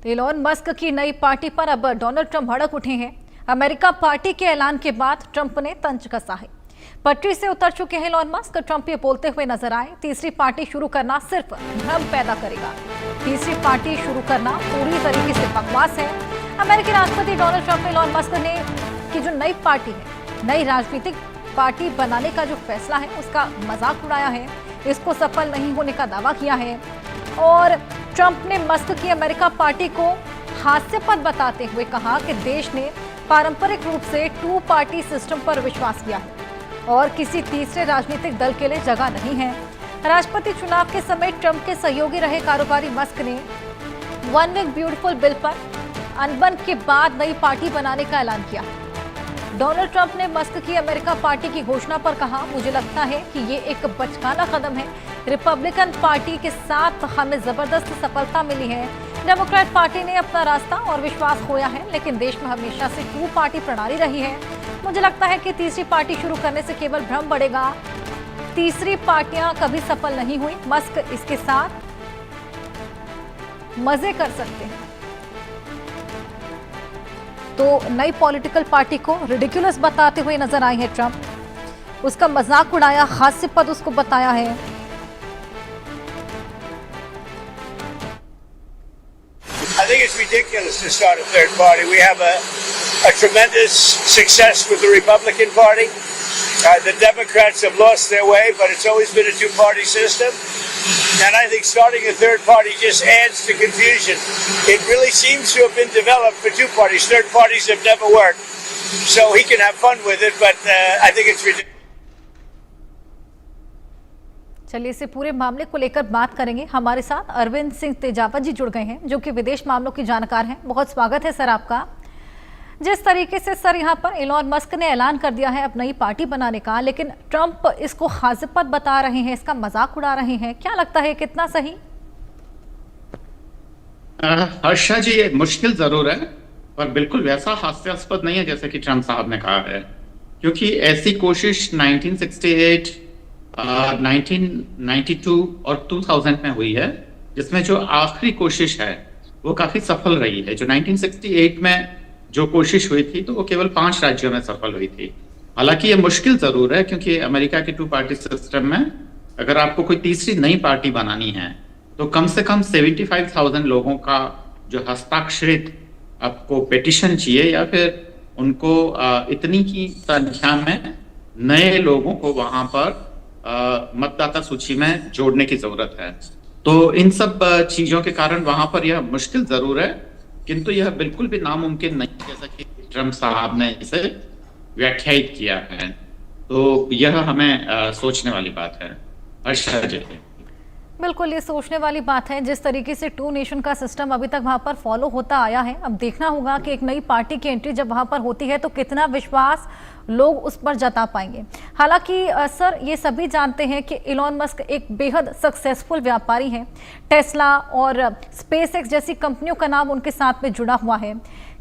तो Elon Musk की नई पार्टी पर अब डोनाल्ड ट्रंप भड़क उठे हैं। अमेरिका पार्टी के ऐलान के बाद ट्रंप ने तंज कसा है। पटरी से उतर चुके हैं इलॉन मस्क। ट्रंप ये बोलते हुए नजर आए, तीसरी पार्टी शुरू करना सिर्फ भ्रम पैदा करेगा। तीसरी पार्टी शुरू करना पूरी तरीके से बकवास है। अमेरिकी राष्ट्रपति डोनाल्ड ट्रंप ने इलॉन मस्क ने की जो नई पार्टी है, नई राजनीतिक पार्टी बनाने का जो फैसला है, उसका मजाक उड़ाया है। इसको सफल नहीं होने का दावा किया है और ट्रंप ने मस्क की अमेरिका पार्टी को हास्यास्पद बताते हुए कहा कि देश ने पारंपरिक रूप से टू पार्टी सिस्टम पर विश्वास किया है और किसी तीसरे राजनीतिक दल के लिए जगह नहीं है। राष्ट्रपति चुनाव के समय ट्रंप के सहयोगी रहे कारोबारी मस्क ने वन बिग ब्यूटीफुल बिल पर अनबन के बाद नई पार्टी बनाने का ऐलान किया। डोनाल्ड ट्रंप ने मस्क की अमेरिका पार्टी की घोषणा पर कहा, मुझे लगता है कि ये एक बचकाना कदम है। रिपब्लिकन पार्टी के साथ हमें जबरदस्त सफलता मिली है। डेमोक्रेट पार्टी ने अपना रास्ता और विश्वास खोया है, लेकिन देश में हमेशा से टू पार्टी प्रणाली रही है। मुझे लगता है कि तीसरी पार्टी शुरू करने से केवल भ्रम बढ़ेगा। तीसरी पार्टियां कभी सफल नहीं हुई। मस्क इसके साथ मजे कर सकते हैं। तो नई पॉलिटिकल पार्टी को रिडिकुलस बताते हुए नजर आए हैं ट्रंप। उसका मजाक उड़ाया, हास्यास्पद उसको बताया है। I think it's ridiculous to start a third party. We have a tremendous success with the Republican Party. The Democrats have lost their way, but it's always been a two-party system. And I think starting a third party just adds to confusion. It really seems to have been developed for two parties. Third parties have never worked. So he can have fun with it, but I think it's ridiculous. चलिए, इसे पूरे मामले को लेकर बात करेंगे। हमारे साथ अरविंद सिंह तेजावत जी जुड़ गए हैं, जो कि विदेश मामलों की जानकार हैं। बहुत स्वागत है सर आपका। जिस तरीके से सर यहाँ पर इलॉन मस्क ने ऐलान कर दिया है अब नई पार्टी बनाने का, लेकिन ट्रंप इसको हास्यास्पद बता रहे हैं, इसका मजाक उड़ा रहे हैं, क्या लगता है कितना सही? हर्षा जी, ये मुश्किल जरूर है, पर बिल्कुल वैसा हास्यास्पद नहीं है जैसे कि ट्रंप साहब ने कहा है। क्योंकि ऐसी कोशिश 1968, 1992 और 2000 में हुई है, जिसमें जो आखिरी कोशिश है वो काफी सफल रही है। जो 1968 में जो कोशिश हुई थी तो वो केवल 5 राज्यों में सफल हुई थी। हालांकि ये मुश्किल जरूर है, क्योंकि अमेरिका के टू पार्टी सिस्टम में अगर आपको कोई तीसरी नई पार्टी बनानी है तो कम से कम 75,000 लोगों का जो हस्ताक्षरित आपको पेटिशन चाहिए, या फिर उनको इतनी की संख्या में नए लोगों को वहां पर मतदाता सूची में जोड़ने की जरूरत है। तो इन सब चीजों के कारण वहां पर यह मुश्किल जरूर है, किंतु यह बिल्कुल भी नामुमकिन नहीं, जैसा कि ट्रंप साहब ने इसे व्याख्यायित किया है। तो यह हमें सोचने वाली बात है। हर्षा जी, बिल्कुल ये सोचने वाली बात है। जिस तरीके से टू नेशन का सिस्टम अभी तक वहां पर फॉलो होता आया है, अब देखना होगा कि एक नई पार्टी की एंट्री जब वहां पर होती है तो कितना विश्वास लोग उस पर जता पाएंगे। हालांकि सर, ये सभी जानते हैं कि इलॉन मस्क एक बेहद सक्सेसफुल व्यापारी हैं। टेस्ला और स्पेसएक्स जैसी कंपनियों का नाम उनके साथ में जुड़ा हुआ है।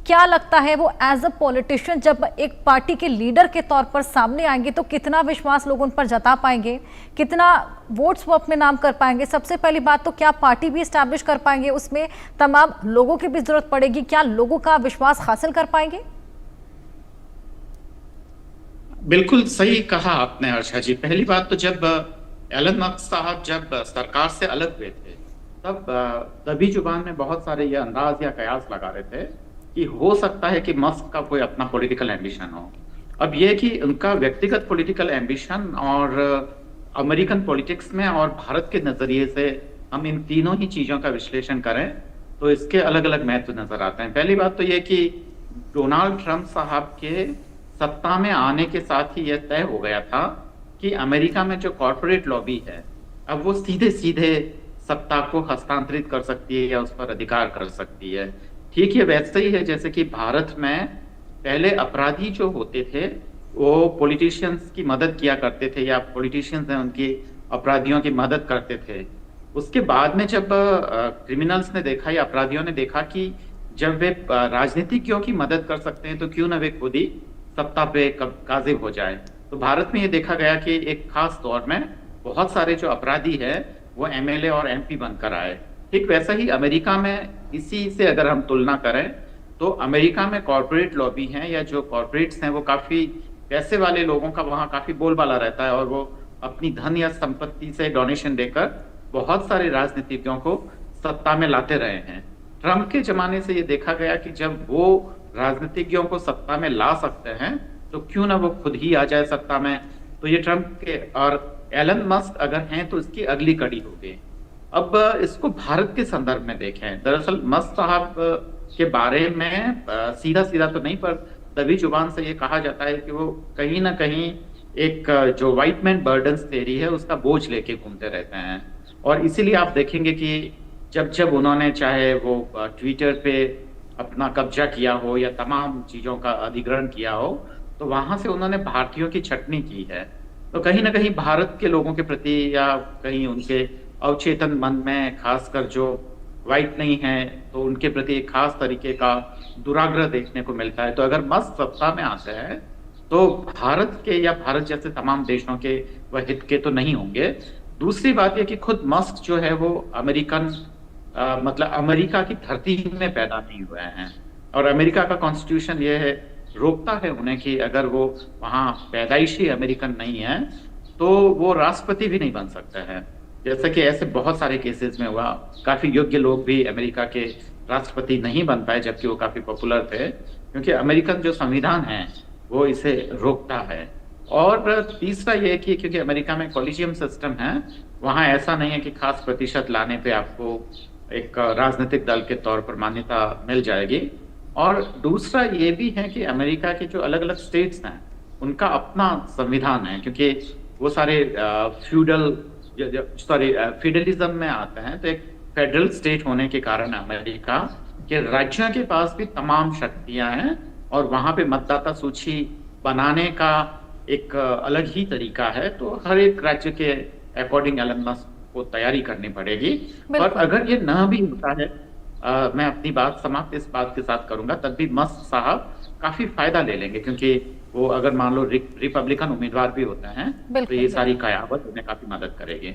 क्या लगता है वो एज अ पॉलिटिशियन जब एक पार्टी के लीडर के तौर पर सामने आएंगे तो कितना विश्वास लोग उन पर जता पाएंगे, कितना वोट्स वो अपने नाम कर पाएंगे? सबसे पहली बात तो क्या पार्टी भी एस्टैब्लिश कर पाएंगे? उसमें तमाम लोगों की भी जरूरत पड़ेगी। क्या लोगों का विश्वास हासिल कर पाएंगे? बिल्कुल सही कहा आपने हर्षा जी। पहली बात तो जब एलन मस्क साहब जब सरकार से अलग हुए थे, तब दबी जुबान में बहुत सारे ये अंदाज या कयास लगा रहे थे कि हो सकता है कि मस्क का कोई अपना पॉलिटिकल एम्बिशन हो। अब यह कि उनका व्यक्तिगत पॉलिटिकल एम्बिशन और अमेरिकन पॉलिटिक्स में और भारत के नजरिए से हम इन तीनों ही चीजों का विश्लेषण करें तो इसके अलग अलग महत्व नजर आते हैं। पहली बात तो यह कि डोनाल्ड ट्रंप साहब के सत्ता में आने के साथ ही यह तय हो गया था कि अमेरिका में जो कॉर्पोरेट लॉबी है, अब वो सीधे सीधे सत्ता को हस्तांतरित कर सकती है या उस पर अधिकार कर सकती है। ठीक है, वैसे ही है जैसे कि भारत में पहले अपराधी जो होते थे वो पॉलिटिशियंस की मदद किया करते थे, या पॉलिटिशियंस हैं उनकी अपराधियों की मदद करते थे। उसके बाद में जब क्रिमिनल्स ने देखा या अपराधियों ने देखा कि जब वे राजनीतिज्ञों की मदद कर सकते हैं तो क्यों ना वे खुद ही सत्ता पे काजिब हो जाए। तो भारत में ये देखा गया कि एक खास दौर में बहुत सारे जो अपराधी है वो एमएलए और एमपी बनकर आए। ठीक वैसा ही अमेरिका में इसी से अगर हम तुलना करें तो अमेरिका में कॉरपोरेट लॉबी हैं या जो कॉरपोरेट्स हैं वो काफी पैसे वाले लोगों का वहाँ काफी बोलबाला रहता है और वो अपनी धन या संपत्ति से डोनेशन देकर बहुत सारे राजनीतिज्ञों को सत्ता में लाते रहे हैं। ट्रंप के जमाने से ये देखा गया कि जब वो राजनीतिज्ञों को सत्ता में ला सकते हैं तो क्यों ना वो खुद ही आ जाए सत्ता में। तो ये ट्रंप के और एलन मस्क अगर हैं तो इसकी अगली कड़ी होगी। अब इसको भारत के संदर्भ में देखें, दरअसल मस्क साहब के बारे में सीधा सीधा तो नहीं पर दबी जुबान से ये कहा जाता है कि वो कहीं ना कहीं एक जो व्हाइट मैन बर्डन्स थ्योरी है उसका बोझ लेके घूमते रहते हैं। और इसीलिए आप देखेंगे कि जब जब उन्होंने चाहे वो ट्विटर पे अपना कब्जा किया हो या तमाम चीजों का अधिग्रहण किया हो तो वहां से उन्होंने भारतीयों की छटनी की है। तो कहीं ना कहीं भारत के लोगों के प्रति या कहीं उनके अवचेतन मन में खासकर जो व्हाइट नहीं है तो उनके प्रति एक खास तरीके का दुराग्रह देखने को मिलता है। तो अगर मस्क सत्ता में आते हैं तो भारत के या भारत जैसे तमाम देशों के वह हित के तो नहीं होंगे। दूसरी बात यह कि खुद मस्क जो है वो अमेरिकन मतलब अमेरिका की धरती में पैदा नहीं हुए हैं और अमेरिका का कॉन्स्टिट्यूशन ये है रोकता है उन्हें कि अगर वो वहाँ पैदाइशी अमेरिकन नहीं है तो वो राष्ट्रपति भी नहीं बन सकते हैं। जैसा कि ऐसे बहुत सारे केसेस में हुआ, काफी योग्य लोग भी अमेरिका के राष्ट्रपति नहीं बन पाए जबकि वो काफी पॉपुलर थे, क्योंकि अमेरिकन जो संविधान है वो इसे रोकता है। और तीसरा ये कि क्योंकि अमेरिका में कॉलेजियम सिस्टम है, वहाँ ऐसा नहीं है कि खास प्रतिशत लाने पे आपको एक राजनीतिक दल के तौर पर मान्यता मिल जाएगी। और दूसरा ये भी है कि अमेरिका के जो अलग अलग स्टेट्स हैं उनका अपना संविधान है, क्योंकि वो सारे फेडरलिज्म में आते हैं। तो एक फेडरल स्टेट होने के कारण अमेरिका के राज्यों के पास भी तमाम शक्तियां हैं और वहां पे मतदाता सूची बनाने का एक अलग ही तरीका है। तो हर एक राज्य के अकॉर्डिंग एलन मस्क को तैयारी करनी पड़ेगी। और अगर ये ना भी होता है, मैं अपनी बात समाप्त इस बात के साथ करूंगा, तब भी मस्क साहब काफी फायदा ले लेंगे, क्योंकि वो अगर मान लो रिपब्लिकन उम्मीदवार भी होते हैं तो ये सारी कयावत उन्हें काफी मदद करेगी।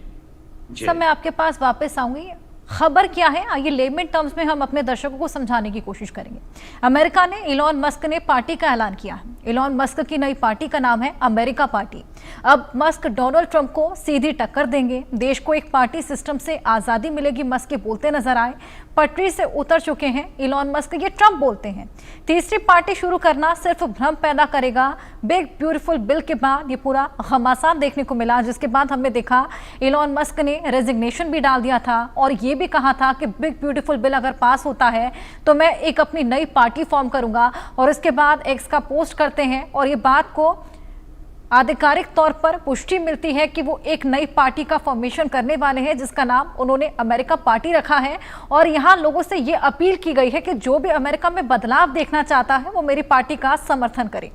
सर, मैं आपके पास वापस आऊंगी। खबर क्या है आइए लेमन टर्म्स में हम अपने दर्शकों को समझाने की कोशिश करेंगे। अमेरिका ने इलॉन मस्क ने पार्टी का ऐलान किया है। इलॉन मस्क की नई पार्टी का नाम है अमेरिका पार्टी। अब मस्क डोनाल्ड ट्रंप को सीधी टक्कर देंगे। देश को एक पार्टी सिस्टम से आजादी मिलेगी, मस्क के बोलते नजर आए। पटरी से उतर चुके हैं इलॉन मस्क, ये ट्रंप बोलते हैं। तीसरी पार्टी शुरू करना सिर्फ भ्रम पैदा करेगा। बिग ब्यूटीफुल बिल के बाद ये पूरा घमासान देखने को मिला, जिसके बाद हमने देखा इलॉन मस्क ने रेजिग्नेशन भी डाल दिया था और ये भी कहा था कि बिग ब्यूटीफुल बिल अगर पास होता है तो मैं एक अपनी नई पार्टी फॉर्म करूंगा। और इसके बाद एक्स का पोस्ट करते हैं और ये बात को आधिकारिक तौर पर पुष्टि मिलती है कि वो एक नई पार्टी का फॉर्मेशन करने वाले हैं, जिसका नाम उन्होंने अमेरिका पार्टी रखा है। और यहाँ लोगों से ये अपील की गई है कि जो भी अमेरिका में बदलाव देखना चाहता है वो मेरी पार्टी का समर्थन करे।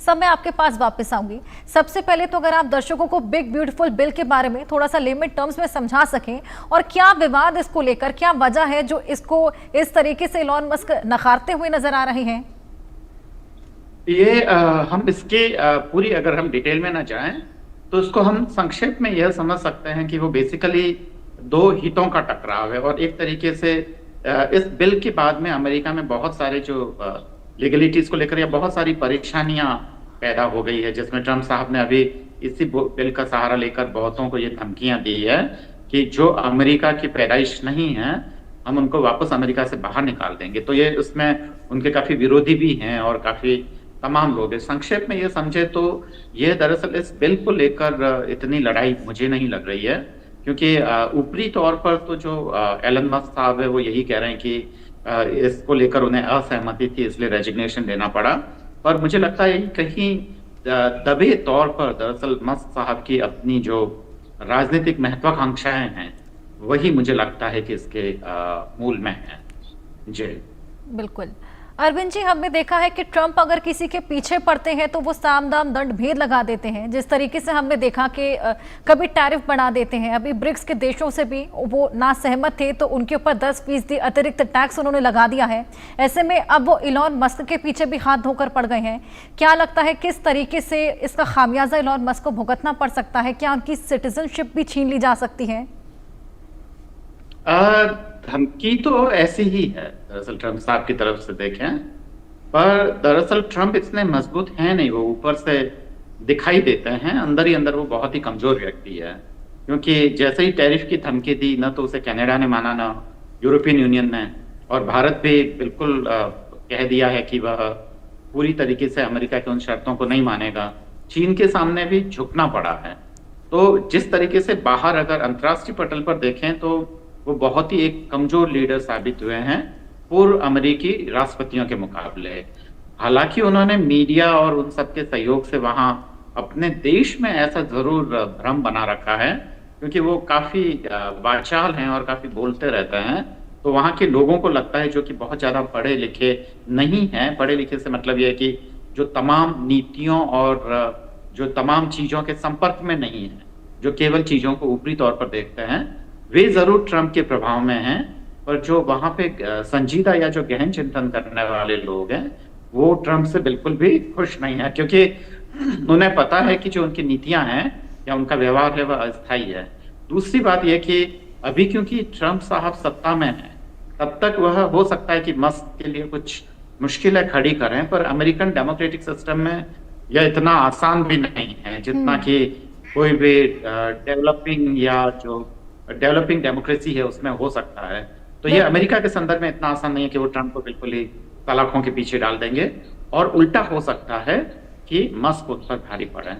सब मैं आपके पास वापस आऊंगी। सबसे पहले तो अगर आप दर्शकों को बिग ब्यूटीफुल बिल के बारे में थोड़ा सा लेमन टर्म्स में समझा सकें और क्या विवाद इसको लेकर, क्या वजह है जो इसको इस तरीके से इलॉन मस्क नकारते हुए नजर आ रहे हैं। ये हम इसके पूरी अगर हम डिटेल में ना जाएं तो इसको हम संक्षेप में यह समझ सकते हैं कि वो बेसिकली दो हितों का टकराव है। और एक तरीके से इस बिल के बाद में अमेरिका में बहुत सारे जो लीगलिटीज को लेकर या बहुत सारी परेशानियां पैदा हो गई है, जिसमें ट्रंप साहब ने अभी इसी बिल का सहारा लेकर बहुतों को ये धमकियां दी है कि जो अमेरिका की पैदाइश नहीं है हम उनको वापस अमेरिका से बाहर निकाल देंगे। तो ये उसमें उनके काफी विरोधी भी हैं और काफी तमाम लोग हैं। संक्षेप में ये समझे तो ये दरअसल इस बिल को लेकर इतनी लड़ाई मुझे नहीं लग रही है, क्योंकि ऊपरी तौर पर तो जो एलन मस्क साहब है वो यही कह रहे हैं कि इसको लेकर उन्हें असहमति थी इसलिए रेजिग्नेशन देना पड़ा। पर मुझे लगता है कहीं दबे तौर पर दरअसल मस्क साहब की अपनी जो राजनीतिक महत्वाकांक्षाएं हैं वही मुझे लगता है कि इसके मूल में है। जी बिल्कुल अरविंद जी, हमने देखा है कि ट्रंप अगर किसी के पीछे पड़ते हैं तो वो साम दाम दंड भेद लगा देते हैं। जिस तरीके से हमने देखा कि कभी टैरिफ बढ़ा देते हैं, अभी ब्रिक्स के देशों से भी वो ना सहमत थे तो उनके ऊपर 10% अतिरिक्त टैक्स उन्होंने लगा दिया है। ऐसे में अब वो इलॉन मस्क के पीछे भी हाथ धोकर पड़ गए हैं। क्या लगता है किस तरीके से इसका खामियाजा इलॉन मस्क को भुगतना पड़ सकता है? क्या उनकी सिटीजनशिप भी छीन ली जा सकती है? धमकी तो ऐसी ही है दरअसल ट्रंप साहब की तरफ से देखें, पर दरअसल ट्रंप इतने मजबूत हैं नहीं, वो ऊपर से दिखाई देते हैं, अंदर ही अंदर वो बहुत ही कमजोर व्यक्ति है। क्योंकि जैसे ही टैरिफ की धमकी दी, न तो उसे कनाडा ने माना, न यूरोपियन यूनियन ने, और भारत भी बिल्कुल कह दिया है कि वह पूरी तरीके से अमेरिका के उन शर्तों को नहीं मानेगा। चीन के सामने भी झुकना पड़ा है। तो जिस तरीके से बाहर अगर अंतर्राष्ट्रीय पटल पर देखें तो वो बहुत ही एक कमजोर लीडर साबित हुए हैं पूर्व अमेरिकी राष्ट्रपतियों के मुकाबले। हालांकि उन्होंने मीडिया और उन सबके सहयोग से वहां अपने देश में ऐसा जरूर भ्रम बना रखा है, क्योंकि वो काफी वाचाल हैं और काफी बोलते रहते हैं। तो वहां के लोगों को लगता है, जो कि बहुत ज्यादा पढ़े लिखे नहीं हैं, पढ़े लिखे से मतलब ये है कि जो तमाम नीतियों और जो तमाम चीजों के संपर्क में नहीं है, जो केवल चीजों को ऊपरी तौर पर देखते हैं, वे जरूर ट्रंप के प्रभाव में हैं। पर जो वहां पे संजीदा या जो गहन चिंतन करने वाले लोग हैं, वो ट्रंप से बिल्कुल भी खुश नहीं है, क्योंकि उन्हें पता है कि जो उनकी नीतियां हैं या उनका व्यवहार है वह अस्थायी है। दूसरी बात यह कि अभी क्योंकि ट्रंप साहब सत्ता में है, तब तक वह हो सकता है कि मस्क के लिए कुछ मुश्किलें खड़ी करें, पर अमेरिकन डेमोक्रेटिक सिस्टम में यह इतना आसान भी नहीं है जितना कि कोई भी डेवलपिंग या जो डेवलपिंग डेमोक्रेसी है उसमें हो सकता है। तो ये अमेरिका के संदर्भ में इतना आसान नहीं है कि वो ट्रंप को बिल्कुल ही सलाखों के पीछे डाल देंगे, और उल्टा हो सकता है कि मस्क उन पर भारी पड़े।